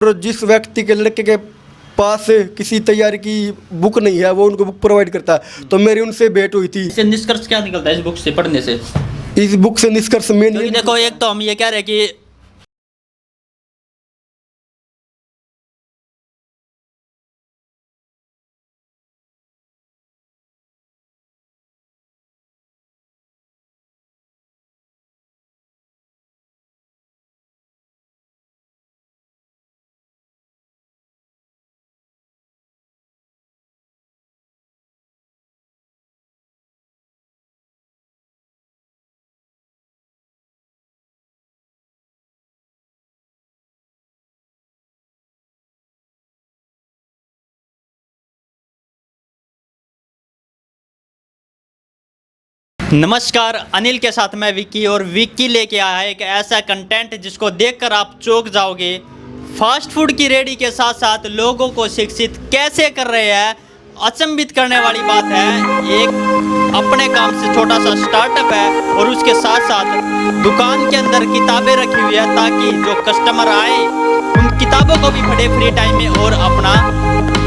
और जिस व्यक्ति के लड़के के पास किसी तैयारी की बुक नहीं है वो उनको बुक प्रोवाइड करता है। तो मेरी उनसे भेंट हुई थी। इससे निष्कर्ष क्या निकलता है इस बुक से पढ़ने से? इस बुक से निष्कर्ष में क्योंकि देखो, एक तो हम ये कह रहे हैं कि नमस्कार, अनिल के साथ मैं विक्की, और विक्की लेके आया है एक ऐसा कंटेंट जिसको देखकर आप चौंक जाओगे। फास्ट फूड की रेडी के साथ साथ लोगों को शिक्षित कैसे कर रहे हैं। अचंभित करने वाली बात है, एक अपने काम से छोटा सा स्टार्टअप है और उसके साथ साथ दुकान के अंदर किताबें रखी हुई है ताकि जो कस्टमर आए उन किताबों को भी पढ़े फ्री टाइम में और अपना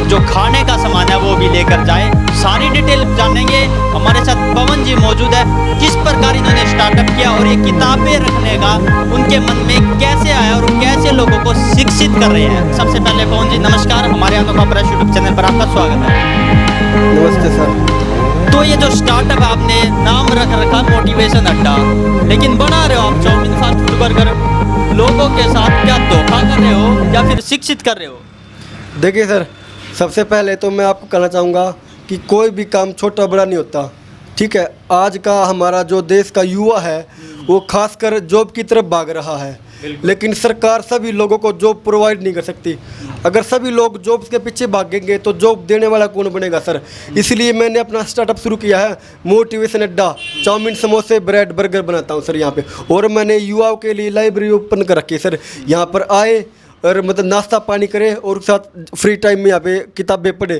जो खाने का सामान है वो भी लेकर जाए। सारी डिटेल जानेंगे। हमारे साथ पवन जी मौजूद है। किस प्रकार इन्होंने स्टार्टअप किया और ये किताबें रखने का उनके मन में कैसे आया और कैसे लोगों को शिक्षित कर रहे हैं। सबसे पहले पवन जी नमस्कार, हमारे अनोखा प्रयास यूट्यूब चैनल पर आपका स्वागत है। नमस्ते सर। तो ये जो स्टार्टअप आपने नाम रख रखा मोटिवेशन अड्डा, लेकिन बना रहे हो आप चाउमीन, फास्ट फूड, बर्गर, लोगों के साथ क्या धोखा कर रहे हो या फिर शिक्षित कर रहे हो? देखिए सर, सबसे पहले तो मैं आपको कहना चाहूँगा कि कोई भी काम छोटा बड़ा नहीं होता, ठीक है। आज का हमारा जो देश का युवा है वो खासकर जॉब की तरफ भाग रहा है, लेकिन सरकार सभी लोगों को जॉब प्रोवाइड नहीं कर सकती। अगर सभी लोग जॉब के पीछे भागेंगे तो जॉब देने वाला कौन बनेगा सर। इसलिए मैंने अपना स्टार्टअप शुरू किया है, मोटिवेशन अड्डा। चाउमीन, समोसे, ब्रेड, बर्गर बनाता हूँ सर यहाँ पे। और मैंने युवाओं के लिए लाइब्रेरी ओपन कर रखी है सर। यहाँ पर आए और मतलब नाश्ता पानी करे और साथ फ्री टाइम में यहाँ पे किताबें पढ़े।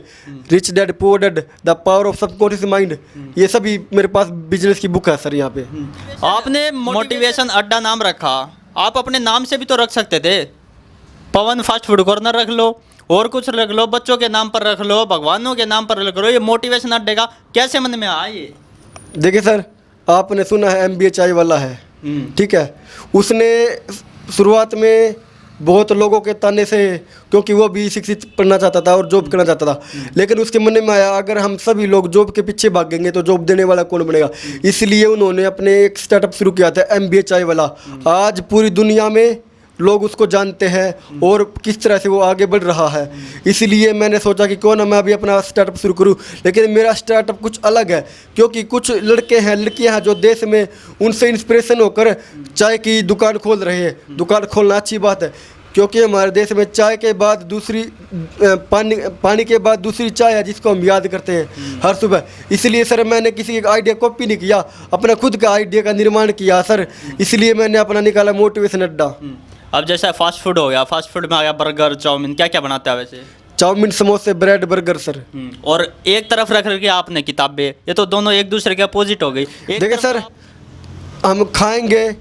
Rich dad poor dad, the power of subconscious mind, ये सभी मेरे पास बिजनेस की बुक है सर यहाँ पे। आपने मोटिवेशन अड्डा नाम रखा, आप अपने नाम से भी तो रख सकते थे। पवन फास्ट फूड कॉर्नर रख लो, और कुछ रख लो, बच्चों के नाम पर रख लो, भगवानों के नाम पर रख लो। ये मोटिवेशन अड्डे का कैसे मन में आया ये? देखिए सर, आपने सुना है MBA चाय वाला है, ठीक है। उसने शुरुआत में बहुत लोगों के ताने से, क्योंकि वो भी शिक्षित पढ़ना चाहता था और जॉब करना चाहता था, लेकिन उसके मन में आया अगर हम सभी लोग जॉब के पीछे भागेंगे तो जॉब देने वाला कौन बनेगा। इसलिए उन्होंने अपने एक स्टार्टअप शुरू किया था, MBA चाय वाला। आज पूरी दुनिया में लोग उसको जानते हैं और किस तरह से वो आगे बढ़ रहा है। इसलिए मैंने सोचा कि क्यों ना मैं अभी अपना स्टार्टअप शुरू करूं। लेकिन मेरा स्टार्टअप कुछ अलग है, क्योंकि कुछ लड़के हैं, लड़कियां हैं जो देश में उनसे इंस्पिरेशन होकर चाय की दुकान खोल रहे हैं। दुकान खोलना अच्छी बात है, क्योंकि हमारे देश में चाय के बाद दूसरी पानी के बाद दूसरी चाय है जिसको हम याद करते हैं हर सुबह। इसलिए सर मैंने किसी का आइडिया कॉपी नहीं किया, अपना खुद का आइडिया का निर्माण किया सर। इसलिए मैंने अपना निकाला मोटिवेशन अड्डा। अब जैसा फास्ट फूड हो गया, फास्ट फूड में आ गया बर्गर, चाउमीन, क्या क्या बनाते हैं वैसे? चाउमीन, समोसे, ब्रेड, बर्गर सर। और एक तरफ रख रखी आपने किताबें, ये तो दोनों एक दूसरे के अपोजिट हो गई। देखिए सर, हम खाएंगे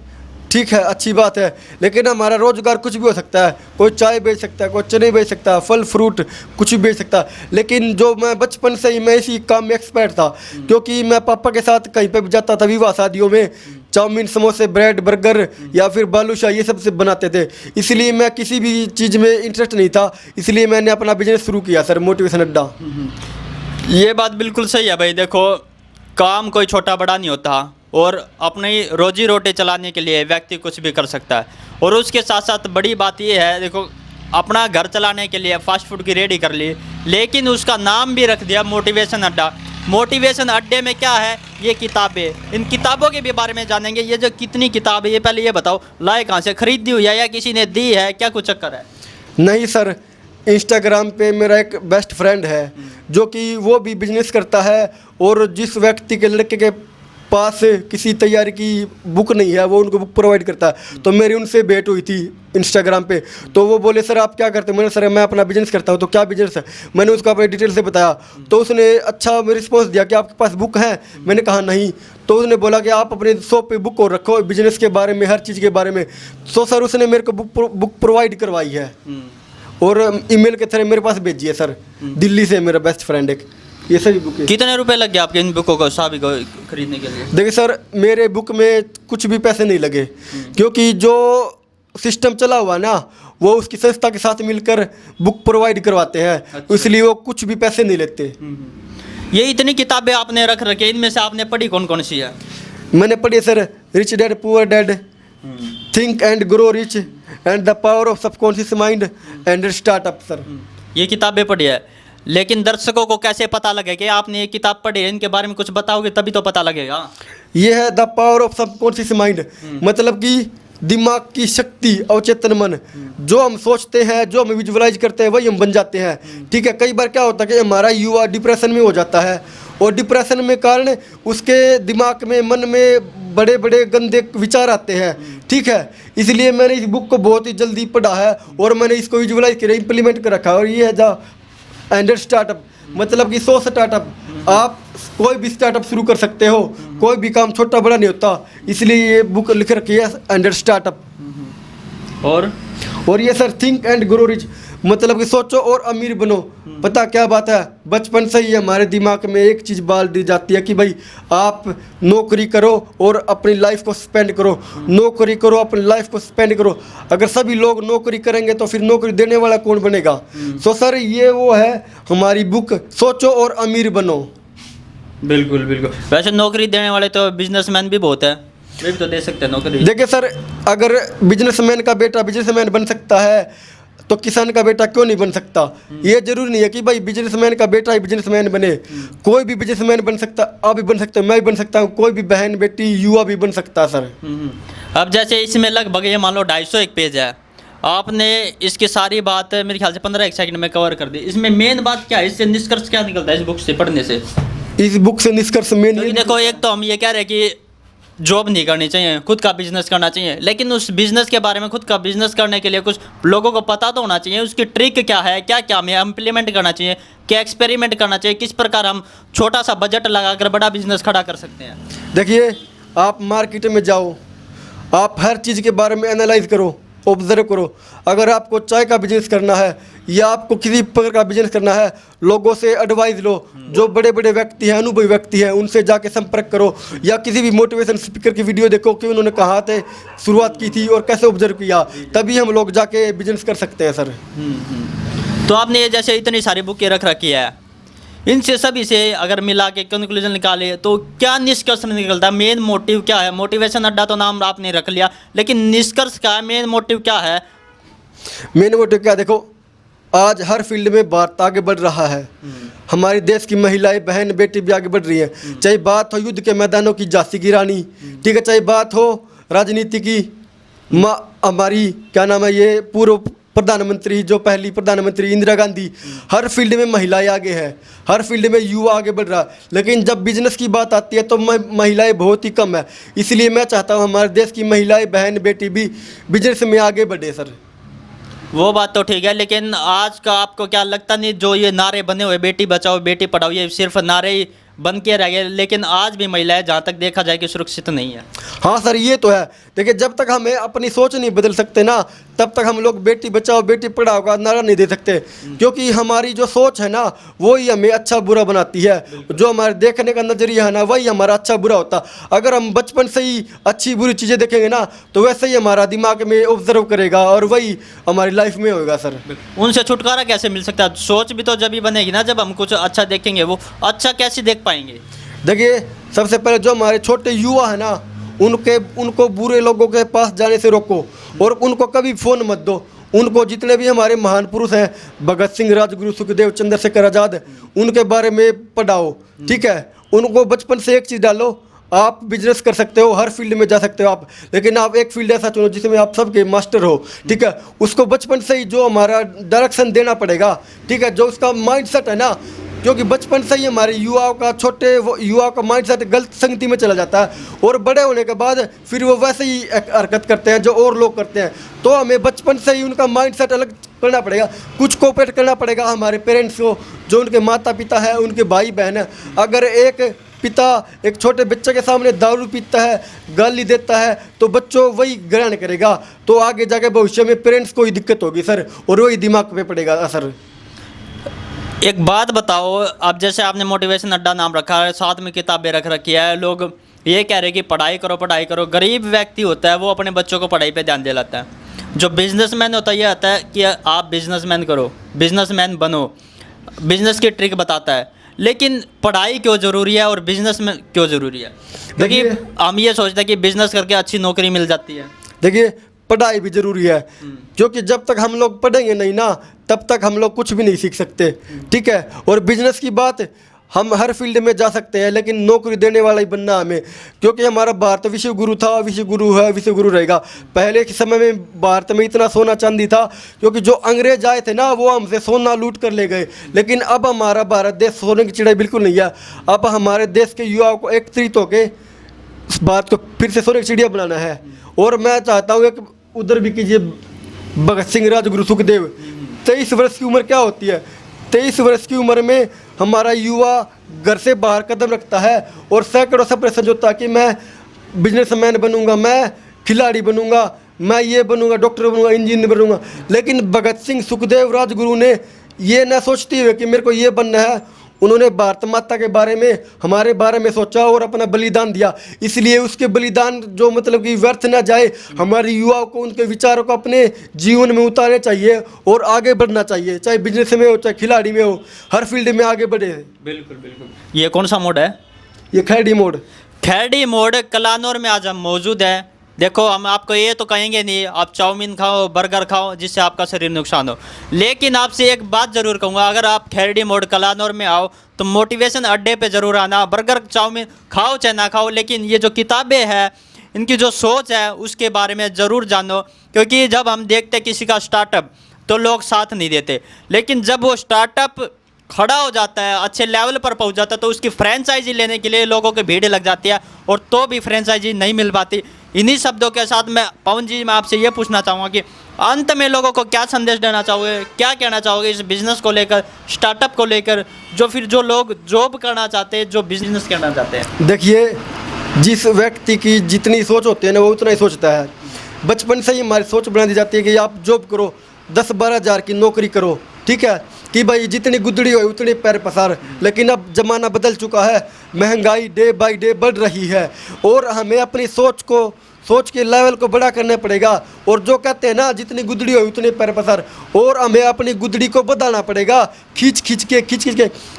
ठीक है, अच्छी बात है, लेकिन हमारा रोजगार कुछ भी हो सकता है। कोई चाय बेच सकता है, कोई चने बेच सकता है, फल फ्रूट कुछ भी बेच सकता है। लेकिन जो मैं बचपन से ही मैं इसी काम में एक्सपर्ट था, क्योंकि मैं पापा के साथ कहीं पे भी जाता था विवाह शादियों में, चाउमीन, समोसे, ब्रेड, बर्गर या फिर बालूशाही ये सब से बनाते थे। इसलिए मैं किसी भी चीज़ में इंटरेस्ट नहीं था, इसलिए मैंने अपना बिजनेस शुरू किया सर, मोटिवेशन अड्डा। ये बात बिल्कुल सही है भाई। देखो, काम कोई छोटा बड़ा नहीं होता और अपनी रोजी रोटी चलाने के लिए व्यक्ति कुछ भी कर सकता है। और उसके साथ साथ बड़ी बात ये है, देखो, अपना घर चलाने के लिए फास्ट फूड की रेडी कर ली, लेकिन उसका नाम भी रख दिया मोटिवेशन अड्डा। मोटिवेशन अड्डे में क्या है? ये किताबें। इन किताबों के भी बारे में जानेंगे। ये जो कितनी किताब है, ये पहले ये बताओ, लाए कहाँ से, खरीदी हुई है या किसी ने दी है, क्या कुछ चक्कर है? नहीं सर, इंस्टाग्राम पे मेरा एक बेस्ट फ्रेंड है जो कि वो भी बिजनेस करता है, और जिस व्यक्ति के लड़के के पास किसी तैयारी की बुक नहीं है वो उनको बुक प्रोवाइड करता है। तो मेरी उनसे भेंट हुई थी इंस्टाग्राम पे। तो वो बोले सर आप क्या करते हैं? मैंने सर मैं अपना बिजनेस करता हूँ। तो क्या बिजनेस है? मैंने उसको अपने डिटेल से बताया। तो उसने अच्छा रिस्पॉन्स दिया कि आपके पास बुक है? मैंने कहा नहीं। तो उसने बोला कि आप अपने शॉप पे बुक और रखो, बिजनेस के बारे में, हर चीज़ के बारे में। तो सर उसने मेरे को बुक प्रोवाइड करवाई है। और ईमेल के थ्रू मेरे पास भेजी है सर। दिल्ली से मेरा बेस्ट फ्रेंड एक, ये सभी बुक है। कितने रुपए लग गए आपके इन बुकों को सभी को खरीदने के लिए? देखिए सर, मेरे बुक में कुछ भी पैसे नहीं लगे, क्योंकि जो सिस्टम चला हुआ ना वो उसकी संस्था के साथ मिलकर बुक प्रोवाइड करवाते हैं। अच्छा। इसलिए वो कुछ भी पैसे नहीं लेते। ये इतनी किताबें आपने रख रखी है, इनमें से आपने पढ़ी कौन कौन सी है? मैंने पढ़ी sir rich dad poor dad, think and grow rich, and the power of subconscious mind, and startup sir. ये किताबें पढ़ी है, लेकिन दर्शकों को कैसे पता लगे कि आपने ये किताब पढ़ी है? इनके बारे में कुछ बताओगे तभी तो पता लगेगा। ये है the power of subconscious mind, मतलब कि दिमाग की शक्ति, अवचेतन मन, जो हम सोचते हैं, जो हम विजुअलाइज करते हैं वही हम बन जाते हैं। ठीक है, कई बार क्या होता है कि हमारा युवा डिप्रेशन में हो जाता है, और डिप्रेशन में कारण उसके दिमाग में, मन में बड़े बड़े गंदे विचार आते हैं। ठीक है, इसलिए मैंने इस बुक को बहुत ही जल्दी पढ़ा है और मैंने इसको विजुअलाइज कर इम्प्लीमेंट कर रखा है। और ये है द एंड स्टार्टअप, मतलब कि 100 स्टार्टअप। आप कोई भी स्टार्टअप शुरू कर सकते हो, कोई भी काम छोटा बड़ा नहीं होता, इसलिए ये बुक लिख रखी है एंड स्टार्टअप। और ये sir think and grow rich, मतलब कि सोचो और अमीर बनो। पता क्या बात है, बचपन से ही हमारे दिमाग में एक चीज़ डाल दी जाती है कि भाई आप नौकरी करो और अपनी लाइफ को स्पेंड करो, नौकरी करो अपनी लाइफ को स्पेंड करो। अगर सभी लोग नौकरी करेंगे तो फिर नौकरी देने वाला कौन बनेगा? सो सर ये वो है हमारी बुक, सोचो और अमीर बनो। बिल्कुल बिल्कुल। वैसे नौकरी देने वाले तो बिजनेसमैन भी बहुत है, वे भी तो दे सकते हैं नौकरी। देखिए सर, अगर बिजनेसमैन का बेटा बिजनेसमैन बन सकता है तो किसान का बेटा क्यों नहीं बन सकता? ये जरूरी नहीं है कि भाई बिजनेसमैन का बेटा ही बिजनेसमैन बने, कोई भी बिजनेसमैन बन सकता, आप भी बन सकते हो, मैं भी बन सकता हूँ, कोई भी बहन बेटी युवा भी बन सकता है सर। अब जैसे इसमें लगभग ये मान लो 250 एक पेज है, आपने इसकी सारी बात मेरे ख्याल से 15 एक सेकंड में कवर कर दी। इसमें मेन बात क्या है, इससे निष्कर्ष क्या निकलता है इस बुक से पढ़ने से? इस बुक से निष्कर्ष में क्योंकि देखो, एक तो हम ये कह रहे हैं कि जॉब नहीं करनी चाहिए, खुद का बिजनेस करना चाहिए, लेकिन उस बिजनेस के बारे में, खुद का बिजनेस करने के लिए कुछ लोगों को पता तो होना चाहिए, उसकी ट्रिक क्या है, क्या क्या हमें इम्प्लीमेंट करना चाहिए, क्या एक्सपेरिमेंट करना चाहिए, किस प्रकार हम छोटा सा बजट लगाकर बड़ा बिजनेस खड़ा कर सकते हैं। देखिए, आप मार्केट में जाओ, आप हर चीज़ के बारे में एनालाइज करो, ऑब्जर्व करो। अगर आपको चाय का बिजनेस करना है या आपको किसी प्रकार का बिजनेस करना है, लोगों से एडवाइस लो, जो बड़े बड़े व्यक्ति हैं, अनुभवी व्यक्ति हैं, उनसे जाके संपर्क करो, या किसी भी मोटिवेशन स्पीकर की वीडियो देखो कि उन्होंने कहाँ से शुरुआत की थी और कैसे ऑब्जर्व किया, तभी हम लोग जाके बिजनेस कर सकते हैं सर। तो आपने ये जैसे इतनी सारी बुकें रख रखी है, इनसे सभी से अगर मिला के कंक्लूजन निकाले तो क्या निष्कर्ष निकलता है? मेन मोटिव क्या है? मोटिवेशन अड्डा तो नाम आपने रख लिया, लेकिन निष्कर्ष क्या है, मेन मोटिव क्या है? मेन मोटिव क्या, देखो आज हर फील्ड में भारत आगे बढ़ रहा है। हमारे देश की महिलाएं, बहन बेटी भी आगे बढ़ रही हैं। चाहे बात हो युद्ध के मैदानों की झांसी की रानी, ठीक है, चाहे बात हो राजनीति की, हमारी क्या नाम है ये पूर्व प्रधानमंत्री, जो पहली प्रधानमंत्री इंदिरा गांधी, हर फील्ड में महिलाएं आगे हैं, हर फील्ड में युवा आगे बढ़ रहा है। लेकिन जब बिजनेस की बात आती है तो महिलाएं बहुत ही कम है। इसलिए मैं चाहता हूं हमारे देश की महिलाएं, बहन बेटी भी बिजनेस में आगे बढ़े सर। वो बात तो ठीक है, लेकिन आज का आपको क्या लगता नहीं, जो ये नारे बने हुए बेटी बचाओ बेटी पढ़ाओ, ये सिर्फ नारे ही बन के रह गए, लेकिन आज भी महिलाएं जहाँ तक देखा जाए कि सुरक्षित नहीं है। हाँ सर, ये तो है। देखिए, जब तक हमें अपनी सोच नहीं बदल सकते ना, तब तक हम लोग बेटी बचाओ बेटी पढ़ाओ का नारा नहीं दे सकते, क्योंकि हमारी जो सोच है ना वो ही हमें अच्छा बुरा बनाती है। जो हमारे देखने का नज़रिया है ना वही हमारा अच्छा बुरा होता। अगर हम बचपन से ही अच्छी बुरी चीज़ें देखेंगे ना तो वैसे ही हमारा दिमाग में ऑब्जर्व करेगा और वही हमारी लाइफ में होगा सर। उनसे छुटकारा कैसे मिल सकता है? सोच भी तो जब ही बनेगी ना जब हम कुछ अच्छा देखेंगे। वो अच्छा कैसे देख पाएंगे? देखिए, सबसे पहले जो हमारे छोटे युवा है ना उनको बुरे लोगों के पास जाने से रोको, और उनको कभी फ़ोन मत दो। उनको जितने भी हमारे महान पुरुष हैं, भगत सिंह, राजगुरु, सुखदेव, चंद्रशेखर आज़ाद, उनके बारे में पढ़ाओ। ठीक है, उनको बचपन से एक चीज़ डालो, आप बिजनेस कर सकते हो, हर फील्ड में जा सकते हो आप, लेकिन आप एक फील्ड ऐसा चुनो जिसमें आप सबके मास्टर हो। ठीक है, उसको बचपन से ही जो हमारा डायरेक्शन देना पड़ेगा। ठीक है, जो उसका माइंडसेट है ना, क्योंकि बचपन से ही हमारे युवाओं का माइंडसेट गलत संगति में चला जाता है, और बड़े होने के बाद फिर वो वैसे ही हरकत करते हैं जो और लोग करते हैं। तो हमें बचपन से ही उनका माइंडसेट अलग करना पड़ेगा, कुछ कोऑपरेट करना पड़ेगा हमारे पेरेंट्स को, जो उनके माता पिता हैं, उनके भाई बहन हैं। अगर एक पिता एक छोटे बच्चे के सामने दारू पीता है, गाली देता है, तो बच्चों वही ग्रहण करेगा, तो आगे जाके भविष्य में पेरेंट्स को ही दिक्कत होगी सर, और वही दिमाग पे पड़ेगा असर। एक बात बताओ, अब जैसे आपने मोटिवेशन अड्डा नाम रखा है, साथ में किताबें रख रखी है, लोग ये कह रहे हैं कि पढ़ाई करो पढ़ाई करो। गरीब व्यक्ति होता है वो अपने बच्चों को पढ़ाई पे ध्यान दे लाता है। जो बिजनेसमैन होता है ये आता है कि आप बिजनेसमैन करो, बिजनेसमैन बनो, बिजनेस की ट्रिक बताता है। लेकिन पढ़ाई क्यों ज़रूरी है और बिजनेस में क्यों ज़रूरी है? क्योंकि हम ये सोचते हैं कि बिजनेस करके अच्छी नौकरी मिल जाती है। देखिए, पढ़ाई भी ज़रूरी है, क्योंकि जब तक हम लोग पढ़ेंगे नहीं ना, तब तक हम लोग कुछ भी नहीं सीख सकते, ठीक है। और बिजनेस की बात, हम हर फील्ड में जा सकते हैं, लेकिन नौकरी देने वाला ही बनना हमें, क्योंकि हमारा भारत विश्व गुरु था, विश्व गुरु है, विश्व गुरु रहेगा। पहले के समय में भारत में इतना सोना चांदी था, क्योंकि जो अंग्रेज आए थे ना, वो हमसे सोना लूट कर ले गए। लेकिन अब हमारा भारत देश सोने की चिड़िया बिल्कुल नहीं है। अब हमारे देश के युवाओं को एकत्रित होकर इस बात को फिर से सोने की चिड़िया बनाना है। और मैं चाहता हूँ एक उधर भी कीजिए, भगत सिंह, राजगुरु, सुखदेव। 23 वर्ष की उम्र क्या होती है? 23 वर्ष की उम्र में हमारा युवा घर से बाहर कदम रखता है और सैकड़ों सपने संजोता कि मैं बिजनेसमैन बनूंगा, मैं खिलाड़ी बनूंगा, मैं ये बनूंगा, डॉक्टर बनूंगा, इंजीनियर बनूंगा। लेकिन भगत सिंह, सुखदेव, राजगुरु ने ये ना सोचते हुए कि मेरे को ये बनना है, उन्होंने भारत माता के बारे में, हमारे बारे में सोचा और अपना बलिदान दिया। इसलिए उसके बलिदान जो मतलब कि व्यर्थ ना जाए, हमारे युवाओं को उनके विचारों को अपने जीवन में उतारने चाहिए और आगे बढ़ना चाहिए, चाहे बिजनेस में हो, चाहे खिलाड़ी में हो, हर फील्ड में आगे बढ़े। बिल्कुल बिल्कुल। ये कौन सा मोड है? ये खैडी मोड। खैडी मोड कलानौर में आज हम मौजूद हैं। देखो, हम आपको ये तो कहेंगे नहीं आप चाउमीन खाओ, बर्गर खाओ, जिससे आपका शरीर नुकसान हो। लेकिन आपसे एक बात ज़रूर कहूँगा, अगर आप खैरडी मोड कलानौर में आओ तो मोटिवेशन अड्डे पे ज़रूर आना। बर्गर चाउमीन खाओ चाहे ना खाओ, लेकिन ये जो किताबें हैं, इनकी जो सोच है उसके बारे में ज़रूर जानो। क्योंकि जब हम देखते किसी का स्टार्टअप तो लोग साथ नहीं देते, लेकिन जब वो स्टार्टअप खड़ा हो जाता है, अच्छे लेवल पर पहुंच जाता है, तो उसकी फ्रेंचाइजी लेने के लिए लोगों की भीड़ लग जाती है, और तो भी फ्रेंचाइजी नहीं मिल पाती। इन्हीं शब्दों के साथ मैं पवन जी, मैं आपसे ये पूछना चाहूँगा कि अंत में लोगों को क्या संदेश देना चाहोगे, क्या कहना चाहोगे इस बिज़नेस को लेकर, स्टार्टअप को लेकर, जो लोग जॉब करना चाहते हैं, जो बिज़नेस करना चाहते हैं? देखिए, जिस व्यक्ति की जितनी सोच होती है ना, वो उतना ही सोचता है। बचपन से ही हमारी सोच बना दी जाती है कि आप जॉब करो, 10-12 हज़ार की नौकरी करो, ठीक है, कि भाई जितनी गुदड़ी हो उतनी पैर पसार। लेकिन अब ज़माना बदल चुका है, महंगाई डे बाय डे बढ़ रही है, और हमें अपनी सोच के लेवल को बड़ा करना पड़ेगा। और जो कहते हैं ना, जितनी गुदड़ी हो उतने पैर पसार, और हमें अपनी गुदड़ी को बढ़ाना पड़ेगा, खींच के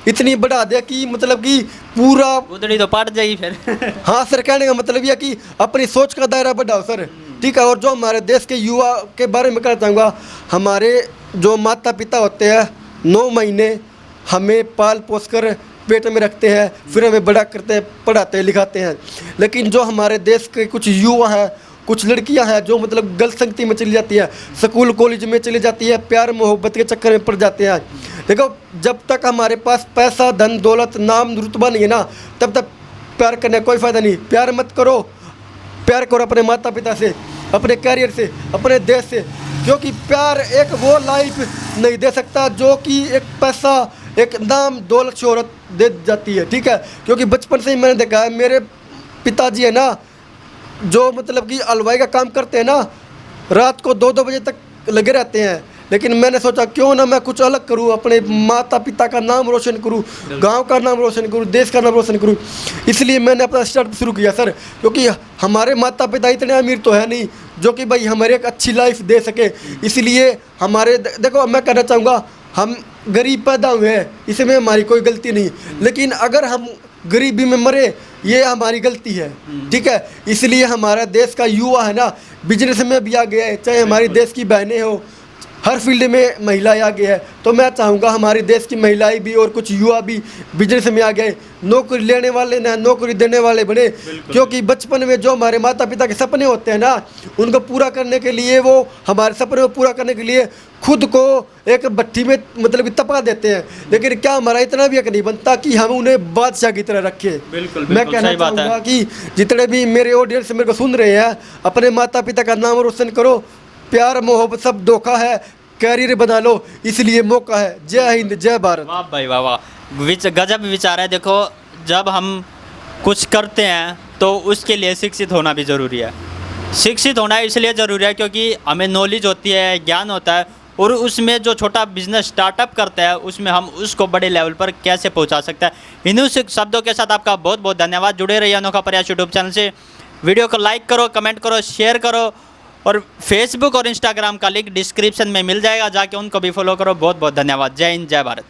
इतनी बढ़ा दिया कि मतलब कि पूरा गुदड़ी तो पड़ जाएगी फिर। हाँ सर, कहने का मतलब यह कि अपनी सोच का दायरा बढ़ाओ सर, ठीक है। और जो हमारे देश के युवा के बारे में कहना चाहूँगा, हमारे जो माता पिता होते हैं 9 महीने हमें पाल पोस कर पेट में रखते हैं, फिर हमें बड़ा करते हैं, पढ़ाते हैं, लिखाते हैं। लेकिन जो हमारे देश के कुछ युवा हैं, कुछ लड़कियां हैं जो मतलब गलत संगति में चली जाती है, स्कूल कॉलेज में चली जाती है, प्यार मोहब्बत के चक्कर में पड़ जाते हैं। देखो, जब तक हमारे पास पैसा, धन, दौलत, नाम, रुतबा नहीं है ना, तब तक प्यार करने का कोई फ़ायदा नहीं। प्यार मत करो, प्यार करो अपने माता पिता से, अपने कैरियर से, अपने देश से, क्योंकि प्यार एक वो लाइफ नहीं दे सकता जो कि एक पैसा, एक नाम, दौलत, शोहरत दे जाती है, ठीक है। क्योंकि बचपन से ही मैंने देखा है, मेरे पिताजी है ना, जो मतलब कि हलवाई का काम करते हैं ना, रात को 2-2 बजे तक लगे रहते हैं। लेकिन मैंने सोचा क्यों ना मैं कुछ अलग करूं, अपने माता पिता का नाम रोशन करूं, गांव का नाम रोशन करूं, देश का नाम रोशन करूं। इसलिए मैंने अपना स्टार्ट शुरू किया सर, क्योंकि हमारे माता पिता इतने अमीर तो है नहीं जो कि भाई हमारे एक अच्छी लाइफ दे सके। इसलिए हमारे, देखो मैं कहना चाहूँगा, हम गरीब पैदा हुए हैं, इसमें हमारी कोई गलती नहीं, लेकिन अगर हम गरीबी में मरे, ये हमारी गलती है, ठीक है। इसलिए हमारा देश का युवा है ना, बिजनेस में भी आ गया है, चाहे हमारी देश की बहनें हो, हर फील्ड में महिलाएं आ गई है। तो मैं चाहूँगा हमारे देश की महिलाएं भी और कुछ युवा भी बिजनेस में आ गए, नौकरी लेने वाले ना नौकरी देने वाले बने। क्योंकि बचपन में जो हमारे माता पिता के सपने होते हैं ना, उनको पूरा करने के लिए, वो हमारे सपने को पूरा करने के लिए खुद को एक भट्टी में मतलब तपा देते हैं। लेकिन क्या हमारा इतना भी हक नहीं बनता कि हम उन्हें बादशाह की तरह रखें? मैं कहना चाहूँगा कि जितने भी मेरे ऑडियंस मेरे को सुन रहे हैं, अपने माता पिता का नाम रोशन करो। प्यार मोहब्बत सब धोखा है, कैरियर बना लो, इसलिए मौका है। जय हिंद, जय भारत। वाह भाई वाह वाह, गजब विचार है। देखो, जब हम कुछ करते हैं तो उसके लिए शिक्षित होना भी ज़रूरी है। शिक्षित होना इसलिए ज़रूरी है क्योंकि हमें नॉलेज होती है, ज्ञान होता है, और उसमें जो छोटा बिजनेस स्टार्टअप करता है उसमें हम उसको बड़े लेवल पर कैसे पहुंचा सकते हैं। इन्हीं शब्दों के साथ आपका बहुत बहुत धन्यवाद। जुड़े रहिए अनोखा प्रयास यूट्यूब चैनल से। वीडियो को लाइक करो, कमेंट करो, शेयर करो, और फेसबुक और इंस्टाग्राम का लिंक डिस्क्रिप्शन में मिल जाएगा, जाके उनको भी फॉलो करो। बहुत बहुत धन्यवाद। जय हिंद, जय भारत।